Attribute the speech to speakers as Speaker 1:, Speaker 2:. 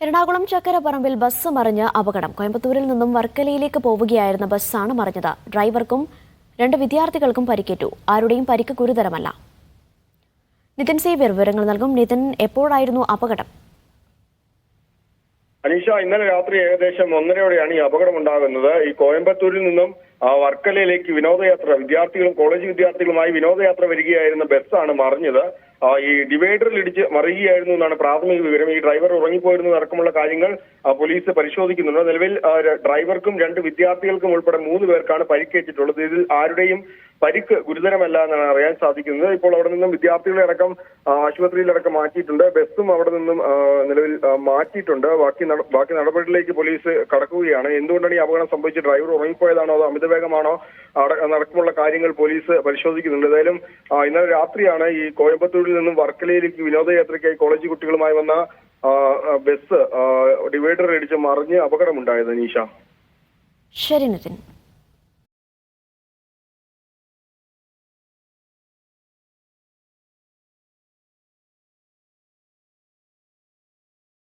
Speaker 1: Ernakulam ചക്കരപ്പറമ്പിൽ bus മറിഞ്ഞ് അപകടം. കോയമ്പത്തൂരിൽ നിന്നും വർക്കലയിലേക്ക് പോവുകയായിരുന്ന ബസ്സാണ് മറിഞ്ഞത്. ഡ്രൈവർക്കും 2 വിദ്യാർത്ഥികൾക്കും പരിക്കേറ്റു. ആരുടെയും പരിക്ക് ഗുരുതരമല്ല. നിതിൻ സേവ്യർ വിവരങ്ങൾ നൽകും. നിതിൻ, എപ്പോഴായിരുന്നു അപകടം?
Speaker 2: അനീഷ, ഇന്നലെ രാത്രി ഏകദേശം 1:30യോടെയാണ് ഈ അപകടം ഉണ്ടാകുന്നത്. ഈ കോയമ്പത്തൂരിൽ നിന്നും വർക്കലയിലേക്ക് വിദ്യാർത്ഥികളും കോളേജ് വിദ്യാർത്ഥികളുമായി വിനോദയാത്ര വരികയായിരുന്ന ബസ്സാണ് മറിഞ്ഞത്. ഈ ഡിവൈഡറിൽ ഇടിച്ച് മറിയുകയായിരുന്നു എന്നാണ് പ്രാഥമിക വിവരം. ഈ ഡ്രൈവർ ഉറങ്ങിപ്പോയിരുന്നു അടക്കമുള്ള കാര്യങ്ങൾ പോലീസ് പരിശോധിക്കുന്നുണ്ട്. നിലവിൽ ഡ്രൈവർക്കും 2 വിദ്യാർത്ഥികൾക്കും ഉൾപ്പെടെ 3 പേർക്കാണ് പരിക്കേറ്റിട്ടുള്ളത്. ഇതിൽ ആരുടെയും പരിക്ക് ഗുരുതരമല്ല എന്നാണ് അറിയാൻ സാധിക്കുന്നത്. ഇപ്പോൾ അവിടെ നിന്നും വിദ്യാർത്ഥികളെ അടക്കം ആശുപത്രിയിലടക്കം മാറ്റിയിട്ടുണ്ട്. ബസ്സും അവിടെ നിന്നും നിലവിൽ മാറ്റിയിട്ടുണ്ട്. ബാക്കി നടപടികളിലേക്ക് പോലീസ് കടക്കുകയാണ്. എന്തുകൊണ്ടാണ് ഈ അപകടം സംഭവിച്ചത്? ഡ്രൈവർ ഉറങ്ങിപ്പോയതാണോ അതോ അമിതവേഗമാണോ അടക്കമുള്ള കാര്യങ്ങൾ പോലീസ് പരിശോധിക്കുന്നുണ്ട്. ഏതായാലും ഇന്നലെ രാത്രിയാണ് ഈ കോയമ്പത്തൂരിൽ നിന്നും വർക്കലയിലേക്ക് വിനോദയാത്രയ്ക്കായി കോളേജ് കുട്ടികളുമായി വന്ന ബസ് ഡിവൈഡർ ഇടിച്ച് മറിഞ്ഞ് അപകടമുണ്ടായത്. അനീഷ,
Speaker 1: ശരി നിതിൻ.